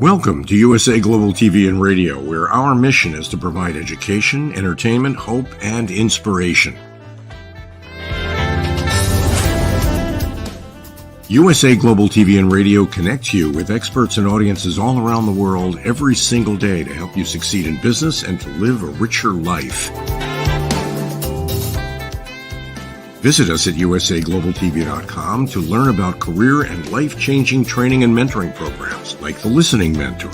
Welcome to USA Global TV and Radio, where our mission is to provide education, entertainment, hope, and inspiration. USA Global TV and Radio connects you with experts and audiences all around the world every single day to help you succeed in business and to live a richer life. Visit us at usaglobaltv.com to learn about career and life-changing training and mentoring programs like the Listening Mentor.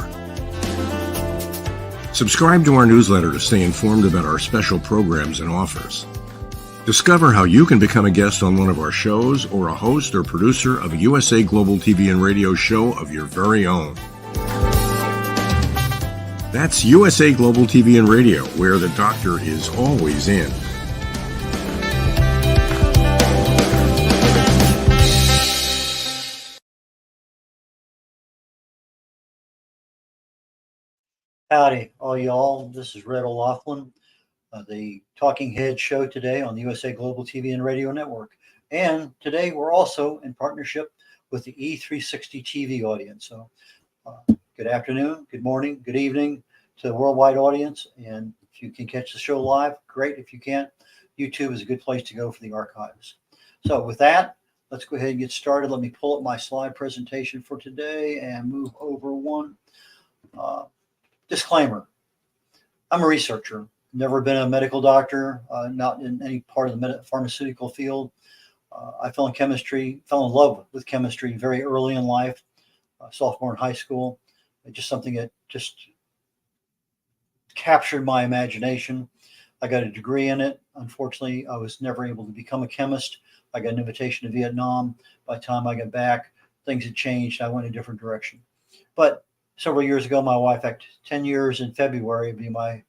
Subscribe to our newsletter to stay informed about our special programs and offers. Discover how you can become a guest on one of our shows or a host or producer of a USA Global TV and Radio show of your very own. That's USA Global TV and Radio, where the doctor is always in. Howdy, all y'all. This is Red O'Loughlin, the Talking Head show today on the USA Global TV and Radio Network. And today we're also in partnership with the E360 TV audience. So good afternoon, good morning, good evening to the worldwide audience. And if you can catch the show live, great. If you can't, YouTube is a good place to go for the archives. So with that, let's go ahead and get started. Let me pull up my slide presentation for today and move over one. Disclaimer, I'm a researcher, never been a medical doctor, not in any part of the pharmaceutical field. I fell in love with chemistry very early in life, sophomore in high school. It's just something that just captured my imagination. I got a degree in it. Unfortunately, I was never able to become a chemist. I got an invitation to Vietnam. By the time I got back, things had changed. I went a different direction. But several years ago, my wife, 10 years in February, would be my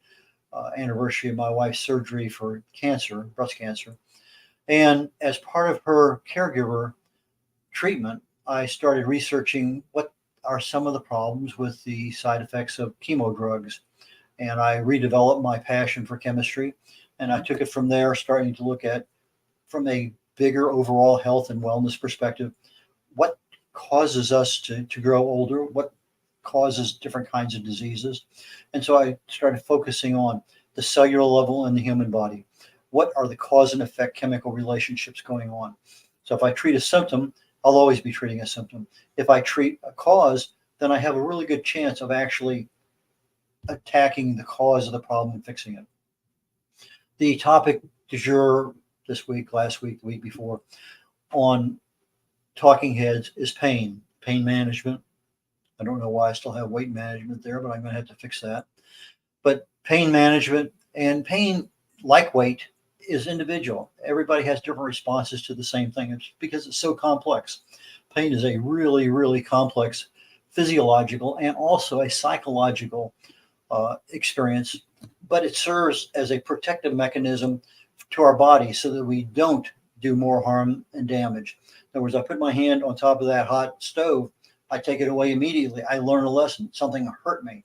anniversary of my wife's surgery for cancer, breast cancer. And as part of her caregiver treatment, I started researching what are some of the problems with the side effects of chemo drugs. And I redeveloped my passion for chemistry. And I took it from there, starting to look at, from a bigger overall health and wellness perspective, what causes us to grow older, what causes different kinds of diseases. And so I started focusing on the cellular level in the human body. What are the cause and effect chemical relationships going on? So if I treat a symptom, I'll always be treating a symptom. If I treat a cause, then I have a really good chance of actually attacking the cause of the problem and fixing it. The topic du jour this week, last week, the week before, on Talking Heads is pain management. I don't know why I still have weight management there, but I'm going to have to fix that. But pain management and pain, like weight, is individual. Everybody has different responses to the same thing. It's because it's so complex. Pain is a really, really complex physiological and also a psychological experience, but it serves as a protective mechanism to our body so that we don't do more harm and damage. In other words, I put my hand on top of that hot stove, I take it away immediately. I learn a lesson. Something hurt me.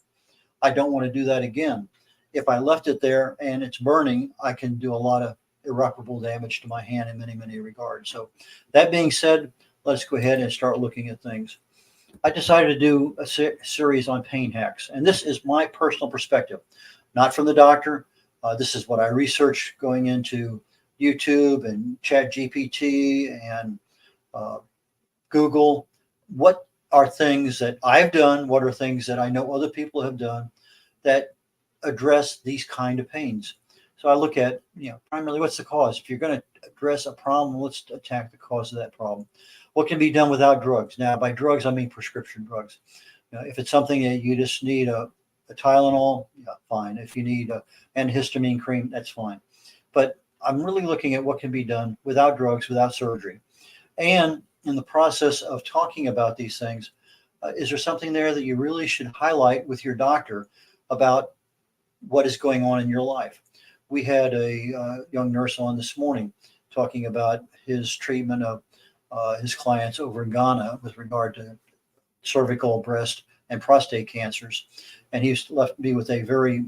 I don't want to do that again. If I left it there and it's burning, I can do a lot of irreparable damage to my hand in many, many regards. So that being said, let's go ahead and start looking at things. I decided to do a series on pain hacks. And this is my personal perspective, not from the doctor. This is what I researched going into YouTube and ChatGPT and Google. What are things that I've done, what are things that I know other people have done that address these kind of pains. So I look at, primarily what's the cause? If you're going to address a problem, let's attack the cause of that problem. What can be done without drugs? Now, by drugs, I mean prescription drugs. If it's something that you just need a Tylenol, yeah, fine. If you need an antihistamine cream, that's fine. But I'm really looking at what can be done without drugs, without surgery. And in the process of talking about these things, is there something there that you really should highlight with your doctor about what is going on in your life? We had a young nurse on this morning talking about his treatment of his clients over in Ghana with regard to cervical, breast, and prostate cancers. And he's left me with a very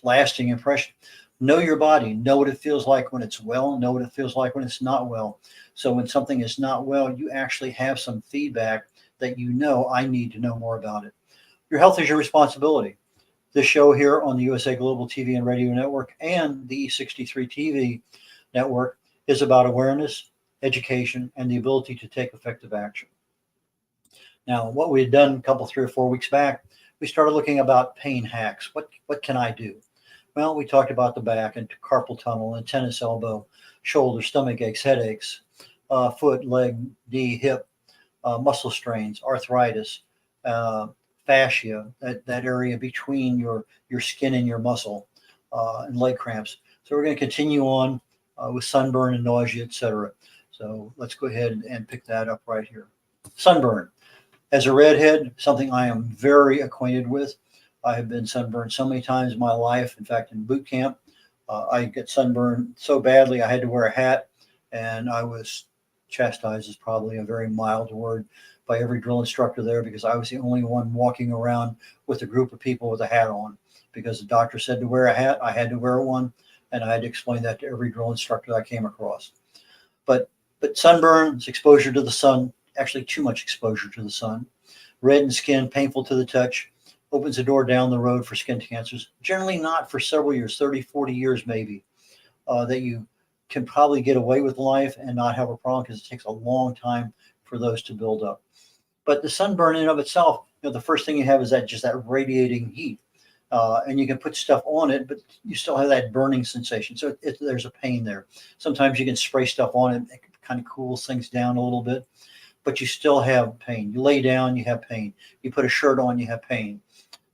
lasting impression. Know your body, know what it feels like when it's well, know what it feels like when it's not well. So when something is not well, you actually have some feedback that you know I need to know more about it. Your health is your responsibility. This show here on the USA Global TV and Radio Network and the E63 TV network is about awareness, education, and the ability to take effective action. Now, what we had done a couple, 3 or 4 weeks back, we started looking about pain hacks. What can I do? Well, we talked about the back and carpal tunnel and tennis elbow, shoulder, stomach aches, headaches, foot, leg, knee, hip, muscle strains, arthritis, fascia, that area between your skin and your muscle, and leg cramps. So we're going to continue on with sunburn and nausea, etc. So let's go ahead and pick that up right here. Sunburn. As a redhead, something I am very acquainted with. I have been sunburned so many times in my life. In fact, in boot camp, I get sunburned so badly I had to wear a hat, and I was chastised is probably a very mild word by every drill instructor there, because I was the only one walking around with a group of people with a hat on, because the doctor said to wear a hat. I had to wear one, and I had to explain that to every drill instructor I came across. But sunburn is exposure to the sun, actually too much exposure to the sun. Reddened skin, painful to the touch, opens the door down the road for skin cancers. Generally not for several years, 30, 40 years maybe, that you can probably get away with life and not have a problem, because it takes a long time for those to build up. But the sunburn in and of itself, the first thing you have is that radiating heat. And you can put stuff on it, but you still have that burning sensation. So there's a pain there. Sometimes you can spray stuff on it, it kind of cools things down a little bit, but you still have pain. You lay down, you have pain. You put a shirt on, you have pain.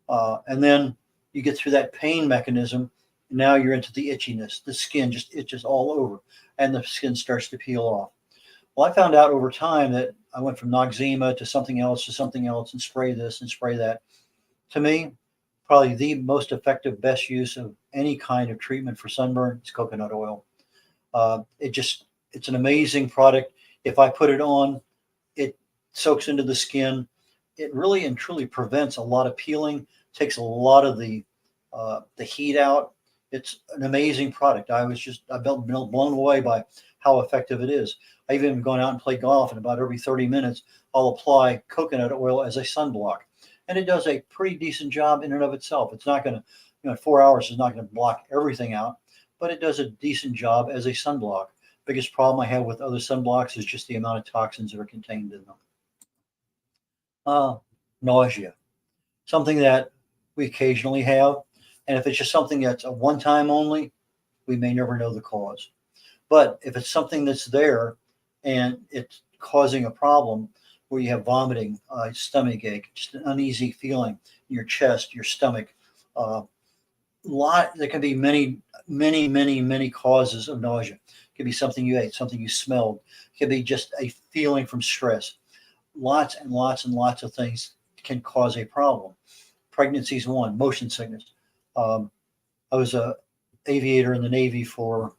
And then you get through that pain mechanism. Now you're into the itchiness. The skin just itches all over, and the skin starts to peel off. Well, I found out over time that I went from Noxzema to something else, and spray this and spray that. To me, probably the most effective, best use of any kind of treatment for sunburn is coconut oil. It's an amazing product. If I put it on, it soaks into the skin. It really and truly prevents a lot of peeling, takes a lot of the heat out. It's an amazing product. I've been blown away by how effective it is. I've even gone out and played golf, and about every 30 minutes, I'll apply coconut oil as a sunblock. And it does a pretty decent job in and of itself. It's not going to, 4 hours is not going to block everything out, but it does a decent job as a sunblock. Biggest problem I have with other sunblocks is just the amount of toxins that are contained in them. Nausea, something that we occasionally have. And if it's just something that's a one-time only, we may never know the cause. But if it's something that's there and it's causing a problem where you have vomiting, stomach ache, just an uneasy feeling in your chest, your stomach, there can be many causes of nausea. It could be something you ate, something you smelled. It could be just a feeling from stress. Lots and lots of things can cause a problem. Pregnancy is one. Motion sickness. I was an aviator in the Navy for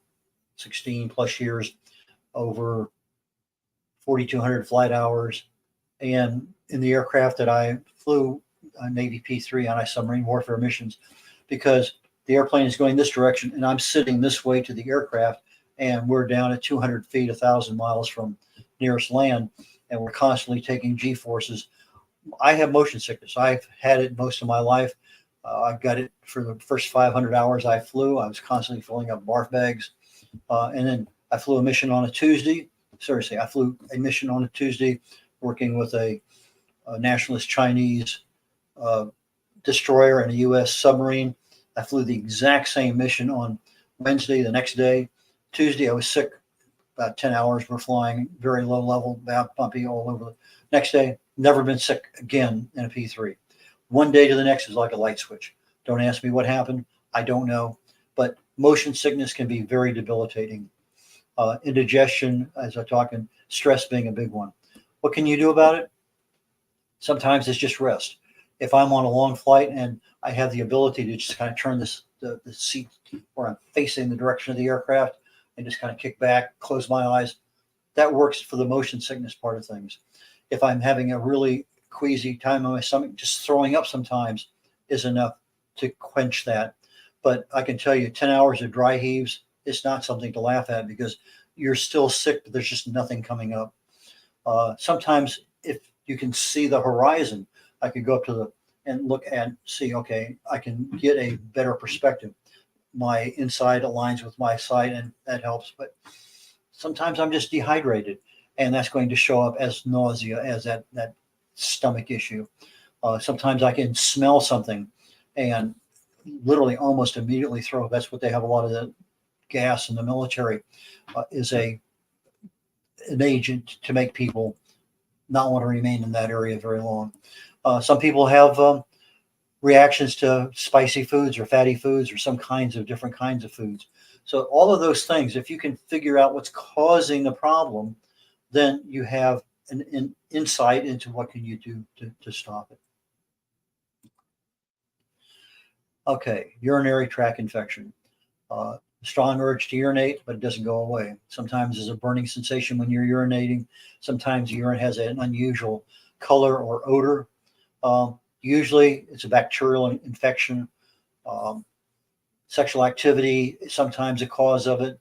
16 plus years, over 4,200 flight hours. And in the aircraft that I flew, Navy P-3 anti-submarine warfare missions, because the airplane is going this direction and I'm sitting this way to the aircraft, and we're down at 200 feet, 1,000 miles from nearest land, and we're constantly taking G-forces. I have motion sickness. I've had it most of my life. I got it for the first 500 hours I flew. I was constantly filling up barf bags. And then I flew a mission on a Tuesday. Seriously, I flew a mission on a Tuesday working with a nationalist Chinese destroyer and a U.S. submarine. I flew the exact same mission on Wednesday, the next day. Tuesday, I was sick. About 10 hours, we're flying very low level, bumpy all over. Next day, never been sick again in a P3. One day to the next is like a light switch. Don't ask me what happened. I don't know. But motion sickness can be very debilitating. Indigestion, as I talk, and stress being a big one. What can you do about it? Sometimes it's just rest. If I'm on a long flight and I have the ability to just kind of turn the seat where I'm facing the direction of the aircraft and just kind of kick back, close my eyes, that works for the motion sickness part of things. If I'm having a really queasy time on my stomach, just throwing up sometimes is enough to quench that. But I can tell you 10 hours of dry heaves, it's not something to laugh at, because you're still sick, but there's just nothing coming up. Sometimes if you can see the horizon. I could go up to the and look and see, okay, I can get a better perspective. My inside aligns with my side, and that helps. But sometimes I'm just dehydrated, and that's going to show up as nausea, as that stomach issue. Sometimes I can smell something and literally almost immediately throw up. That's what they have a lot of the gas in the military, is an agent to make people not want to remain in that area very long. Some people have reactions to spicy foods or fatty foods or some kinds of different kinds of foods. So all of those things, if you can figure out what's causing the problem, then you have an insight into what can you do to stop it. Okay, urinary tract infection. Strong urge to urinate, but it doesn't go away. Sometimes there's a burning sensation when you're urinating. Sometimes urine has an unusual color or odor. Usually it's a bacterial infection. Sexual activity is sometimes a cause of it,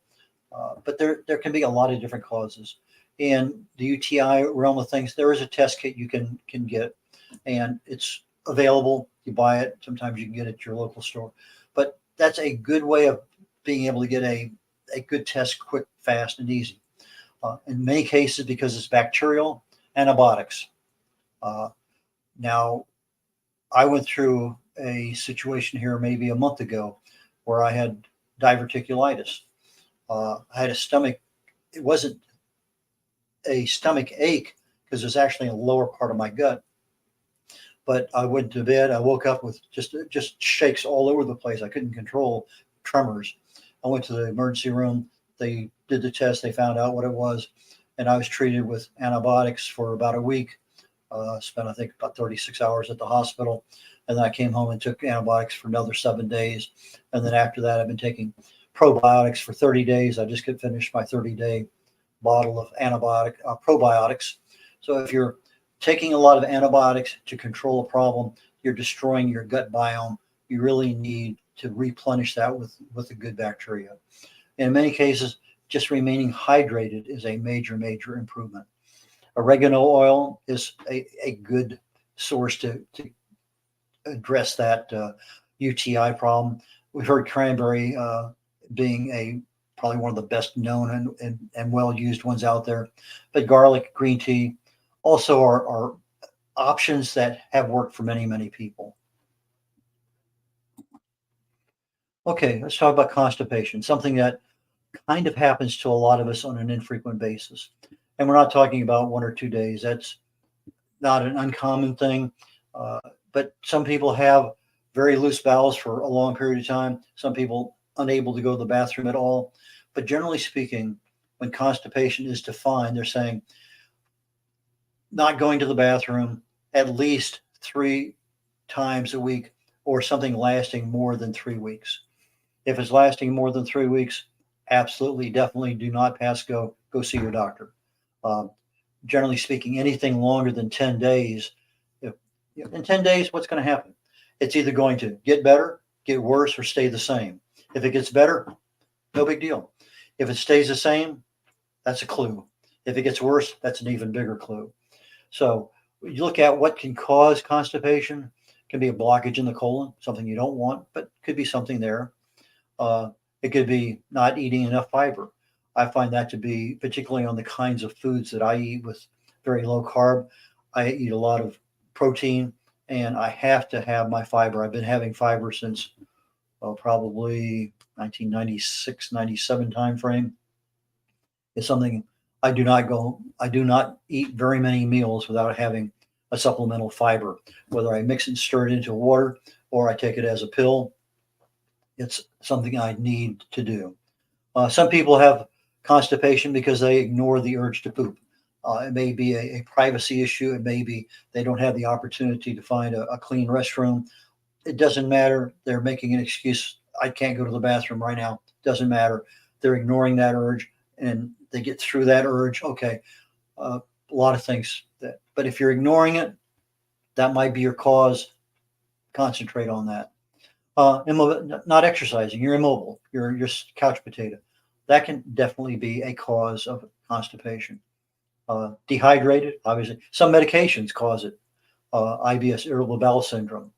but there can be a lot of different causes. In the UTI realm of things, there is a test kit you can get, and it's available. You buy it. Sometimes you can get it at your local store, but that's a good way of being able to get a good test quick, fast, and easy. In many cases, because it's bacterial, antibiotics. Now, I went through a situation here maybe a month ago where I had diverticulitis. I had a stomach, it wasn't a stomach ache because it's actually in the lower part of my gut. But I went to bed, I woke up with just shakes all over the place. I couldn't control tremors. I went to the emergency room. They did the test. They found out what it was. And I was treated with antibiotics for about a week. Spent, I think, about 36 hours at the hospital. And then I came home and took antibiotics for another 7 days. And then after that, I've been taking probiotics for 30 days. I just could finish my 30-day bottle of probiotics. So if you're taking a lot of antibiotics to control a problem, you're destroying your gut biome. You really need to replenish that with a good bacteria. In many cases, just remaining hydrated is a major, major improvement. Oregano oil is a good source to address that UTI problem. We've heard cranberry being probably one of the best known and well-used ones out there. But garlic, green tea also are options that have worked for many, many people. Okay, let's talk about constipation, something that kind of happens to a lot of us on an infrequent basis. And we're not talking about 1 or 2 days. That's not an uncommon thing. But some people have very loose bowels for a long period of time. Some people unable to go to the bathroom at all. But generally speaking, when constipation is defined, they're saying not going to the bathroom at least 3 times a week or something lasting more than 3 weeks. If it's lasting more than 3 weeks, absolutely, definitely do not pass go. Go see your doctor. Generally speaking, anything longer than 10 days, in 10 days, what's going to happen? It's either going to get better, get worse, or stay the same. If it gets better, no big deal. If it stays the same, that's a clue. If it gets worse, that's an even bigger clue. So you look at what can cause constipation. It can be a blockage in the colon, something you don't want, but could be something there. It could be not eating enough fiber. I find that to be particularly on the kinds of foods that I eat with very low carb. I eat a lot of protein, and I have to have my fiber. I've been having fiber since probably 1996, 97 timeframe. It's something I do not eat very many meals without having a supplemental fiber, whether I mix it and stir it into water or I take it as a pill. It's something I need to do. Some people have constipation because they ignore the urge to poop. It may be a privacy issue. It may be they don't have the opportunity to find a clean restroom. It doesn't matter. They're making an excuse. I can't go to the bathroom right now. Doesn't matter. They're ignoring that urge, and they get through that urge. Okay, a lot of things. But if you're ignoring it, that might be your cause. Concentrate on that. Not exercising. You're immobile. You're couch potato. That can definitely be a cause of constipation. Dehydrated, obviously. Some medications cause it. IBS, irritable bowel syndrome.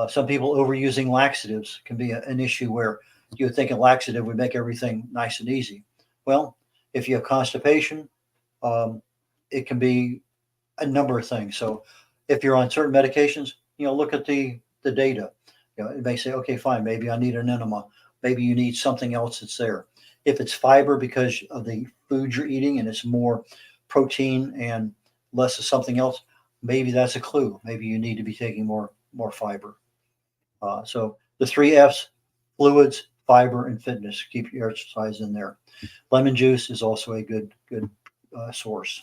Some people overusing laxatives can be an issue where you would think a laxative would make everything nice and easy. Well, if you have constipation, um, it can be a number of things. So if you're on certain medications, look at the data. It may say, okay, fine, maybe I need an enema. Maybe you need something else that's there. If it's fiber because of the food you're eating and it's more protein and less of something else, maybe that's a clue. Maybe you need to be taking more fiber. So the three F's: fluids, fiber, and fitness. Keep your exercise in there. Lemon juice is also a good source.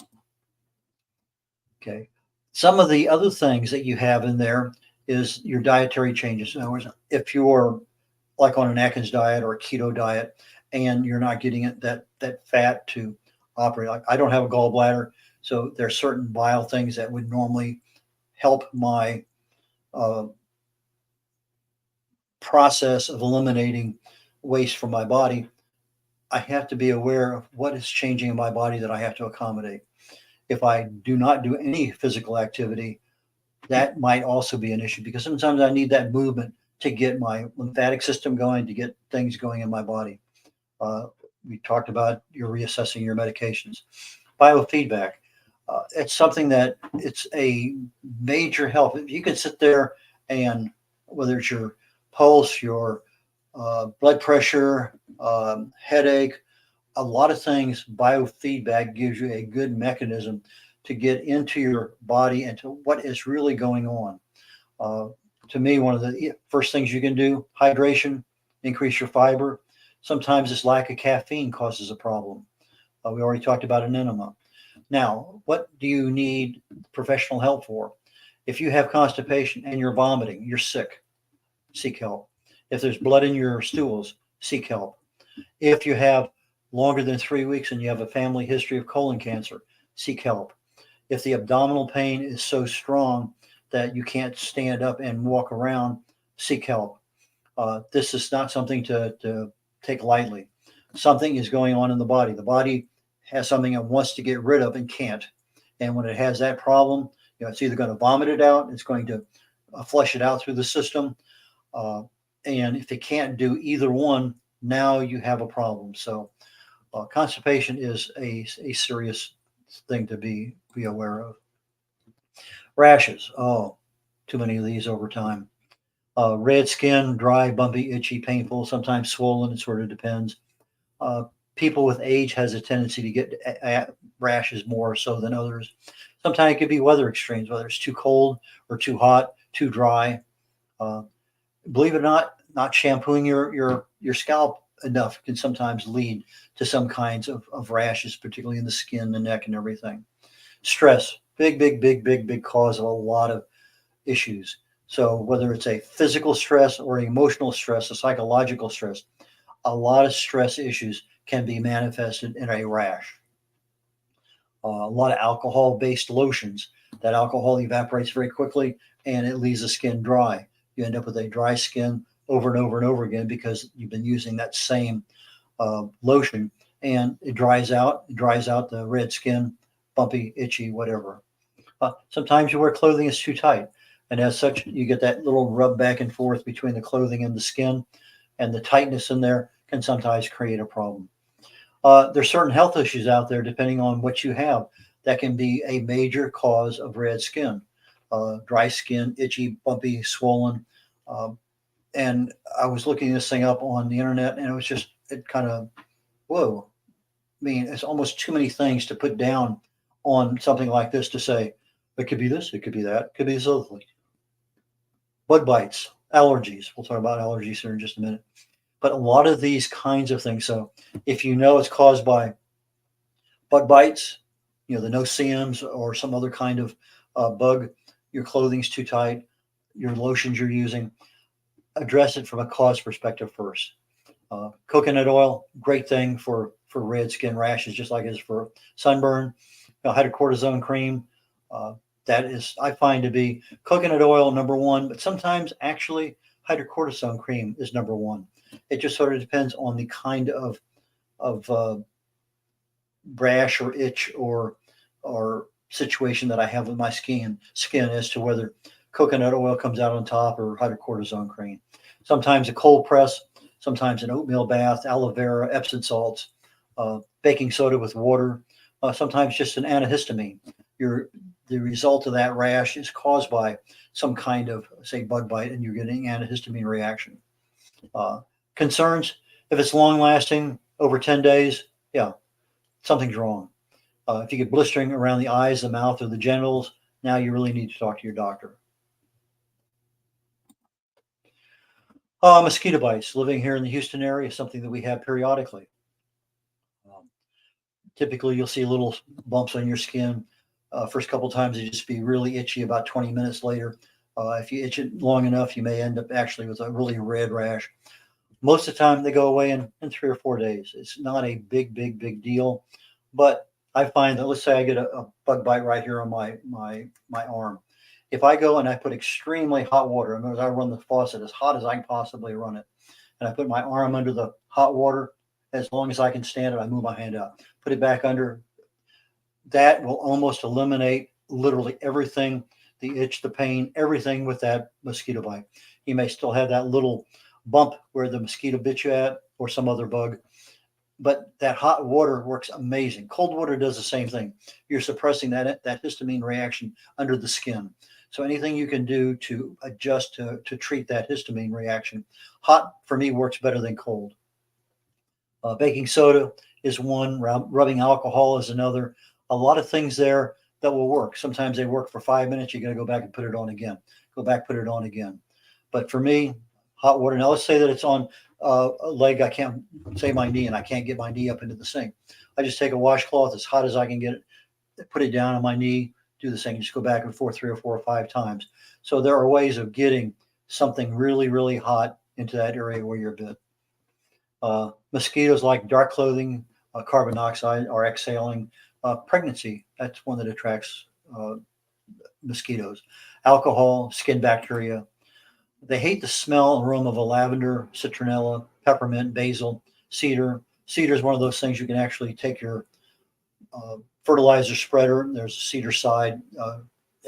Okay. Some of the other things that you have in there is your dietary changes. In other words, if you're like on an Atkins diet or a keto diet and you're not getting it that fat to operate, like I don't have a gallbladder, so there's certain bile things that would normally help my uh, process of eliminating waste from my body. I have to be aware of what is changing in my body that I have to accommodate. If I do not do any physical activity, that might also be an issue because sometimes I need that movement to get my lymphatic system going, to get things going in my body. Uh, we talked about your reassessing your medications. Biofeedback. It's something that it's a major help. If you can sit there and whether it's your pulse, your blood pressure, headache, a lot of things, biofeedback gives you a good mechanism to get into your body and to what is really going on. Uh, to me, one of the first things you can do, hydration, increase your fiber. Sometimes this lack of caffeine causes a problem. We already talked about an enema. Now, what do you need professional help for? If you have constipation and you're vomiting, you're sick, seek help. If there's blood in your stools, seek help. If you have longer than 3 weeks and you have a family history of colon cancer, seek help. If the abdominal pain is so strong that you can't stand up and walk around, seek help. This is not something to take lightly. Something is going on in the body. The body has something it wants to get rid of and can't. And when it has that problem, it's either going to vomit it out, it's going to flush it out through the system. And if it can't do either one, now you have a problem. So constipation is a serious thing to be aware of. Rashes. Oh, too many of these over time. Red skin, dry, bumpy, itchy, painful, sometimes swollen. It sort of depends. Uh, People with age has a tendency to get rashes more so than others. Sometimes it could be weather extremes, whether it's too cold or too hot, too dry. Uh, Believe it or not shampooing your scalp enough can sometimes lead to some kinds of rashes, particularly in the skin, the neck, and everything. Stress, big cause of a lot of issues. So whether it's a physical stress or emotional stress, a psychological stress, a lot of stress issues can be manifested in a rash. A lot of alcohol-based lotions. That alcohol evaporates very quickly and it leaves the skin dry. You end up with a dry skin over and over and over again because you've been using that same lotion, and it dries out. It dries out the red skin, bumpy, itchy, whatever. Sometimes you wear clothing that's too tight, and as such, you get that little rub back and forth between the clothing and the skin, and the tightness in there can sometimes create a problem. There's certain health issues out there, depending on what you have, that can be a major cause of red skin, dry skin, itchy, bumpy, swollen. Um, and I was looking this thing up on the internet, and it kind of, whoa. I mean, it's almost too many things to put down on something like this to say, it could be this, it could be that, it could be this other thing. Bug bites, allergies. We'll talk about allergies here in just a minute. But a lot of these kinds of things. So if you know it's caused by bug bites, the no-see-ums or some other kind of bug, your clothing's too tight, your lotions you're using, address it from a cause perspective first. Coconut oil, great thing for red skin rashes, just like it is for sunburn. Hydrocortisone cream, that is, I find to be coconut oil number one, but sometimes actually hydrocortisone cream is number one. It just sort of depends on the kind of rash or itch or or situation that I have with my skin as to whether coconut oil comes out on top or hydrocortisone cream. Sometimes a cold press, sometimes an oatmeal bath, aloe vera, Epsom salts, baking soda with water, sometimes just an antihistamine. The result of that rash is caused by some kind of, say, bug bite, and you're getting antihistamine reaction. Uh, Concerns, if it's long lasting, over 10 days, yeah, something's wrong. If you get blistering around the eyes, the mouth, or the genitals, now you really need to talk to your doctor. Mosquito bites, living here in the Houston area, is something that we have periodically. Um, Typically, you'll see little bumps on your skin. First couple times, they just be really itchy. About 20 minutes later, if you itch it long enough, you may end up actually with a really red rash. Most of the time, they go away in 3 or 4 days. It's not a big deal, but I find that, let's say I get a bug bite right here on my arm. If I go and I put extremely hot water, in other words, I run the faucet as hot as I can possibly run it, and I put my arm under the hot water, as long as I can stand it, I move my hand out, put it back under. That will almost eliminate literally everything, the itch, the pain, everything with that mosquito bite. You may still have that little bump where the mosquito bit you at or some other bug, but that hot water works amazing. Cold water does the same thing. You're suppressing that histamine reaction under the skin. So anything you can do to adjust to treat that histamine reaction. Hot for me works better than cold. Baking soda is one, rubbing alcohol is another. A lot of things there that will work. Sometimes they work for 5 minutes. You got to go back and put it on again. Go back, put it on again. But for me, hot water. Now let's say that it's on a leg. I can't say my knee, and I can't get my knee up into the sink. I just take a washcloth as hot as I can get it, put it down on my knee, do the same. Just go back and forth 3 or 4 or 5 times. So there are ways of getting something really hot into that area where you're bit. Mosquitoes like dark clothing, carbon dioxide, are exhaling. Pregnancy, that's one that attracts mosquitoes. Alcohol, skin bacteria. They hate the smell and aroma of a lavender, citronella, peppermint, basil, cedar. Cedar is one of those things you can actually take your fertilizer spreader. There's a cedar side,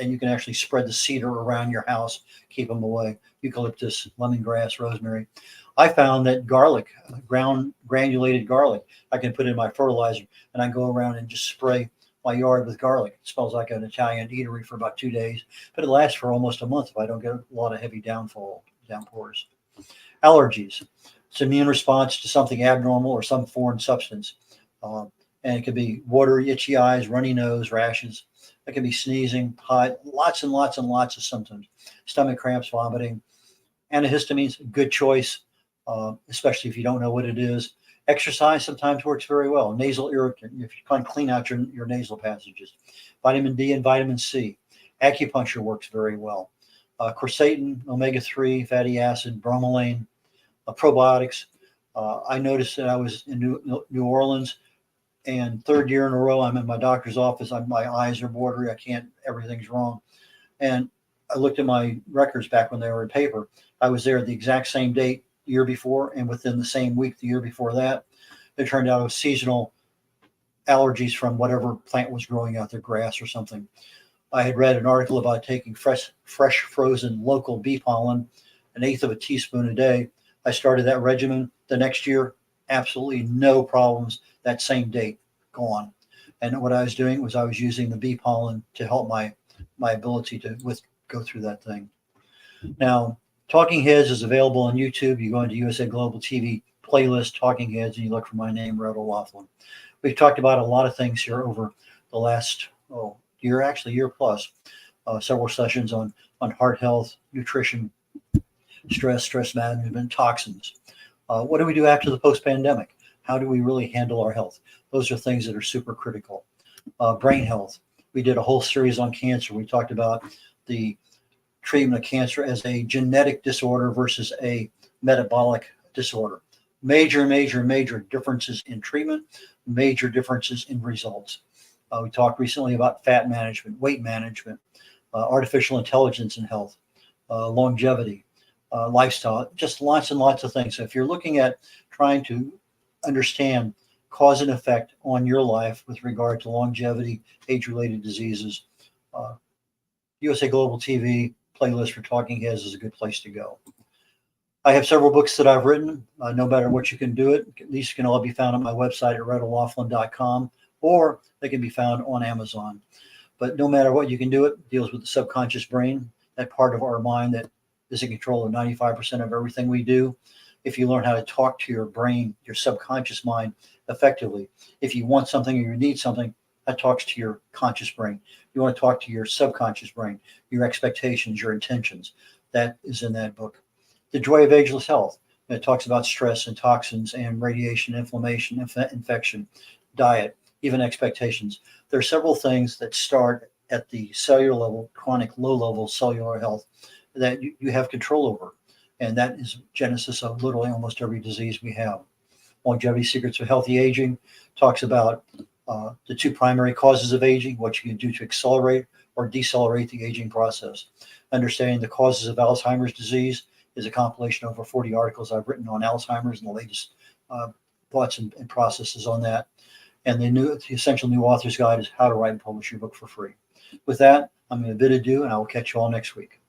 and you can actually spread the cedar around your house, keep them away. Eucalyptus, lemongrass, rosemary. I found that garlic, granulated garlic, I can put in my fertilizer, and I go around and just spray my yard with garlic. It smells like an Italian eatery for about 2 days, but it lasts for almost a month if I don't get a lot of heavy downpours. Allergies. It's immune response to something abnormal or some foreign substance. And it could be water, itchy eyes, runny nose, rashes. It can be sneezing, hot, lots and lots of symptoms. Stomach cramps, vomiting. Antihistamines, good choice, especially if you don't know what it is. Exercise sometimes works very well. Nasal irritant, if you can clean out your nasal passages. Vitamin D and vitamin C. Acupuncture works very well. Quercetin, omega-3, fatty acid, bromelain, probiotics. I noticed that I was in New Orleans, and 3rd year in a row, I'm in my doctor's office. My eyes are watery. Everything's wrong. And I looked at my records back when they were in paper. I was there the exact same date the year before, and within the same week the year before that, it turned out it was seasonal allergies from whatever plant was growing out there, grass or something. I had read an article about taking fresh frozen local bee pollen, 1/8 of a teaspoon a day. I started that regimen. The next year, absolutely no problems. That same date, gone. And what I was doing was I was using the bee pollen to help my ability to go through that thing. Now, Talking Heads is available on YouTube. You go into USA Global TV playlist, Talking Heads, and you look for my name, Red O'Laughlin. We've talked about a lot of things here over the last year plus, several sessions on heart health, nutrition, stress management, toxins. What do we do after the post-pandemic? How do we really handle our health? Those are things that are super critical. Brain health. We did a whole series on cancer. We talked about the treatment of cancer as a genetic disorder versus a metabolic disorder. Major differences in treatment, major differences in results. We talked recently about fat management, weight management, artificial intelligence in health, longevity, lifestyle, just lots and lots of things. So if you're looking at trying to understand cause and effect on your life with regard to longevity, age-related diseases. USA Global TV playlist for Talking Heads is a good place to go. I have several books that I've written. No matter what you can do it, these can all be found on my website at redolaughlin.com, or they can be found on Amazon. But no matter what you can do it, deals with the subconscious brain, that part of our mind that is in control of 95% of everything we do. If you learn how to talk to your brain, your subconscious mind effectively, if you want something or you need something, that talks to your conscious brain. You want to talk to your subconscious brain, your expectations, your intentions. That is in that book. The Joy of Ageless Health. It talks about stress and toxins and radiation, inflammation, infection, diet, even expectations. There are several things that start at the cellular level, chronic low-level cellular health, that you have control over. And that is genesis of literally almost every disease we have. Longevity Secrets of Healthy Aging talks about the two primary causes of aging, what you can do to accelerate or decelerate the aging process. Understanding the causes of Alzheimer's disease is a compilation of over 40 articles I've written on Alzheimer's and the latest thoughts and processes on that. And the Essential New Author's Guide is how to write and publish your book for free. With that, I'm going to bid adieu, and I will catch you all next week.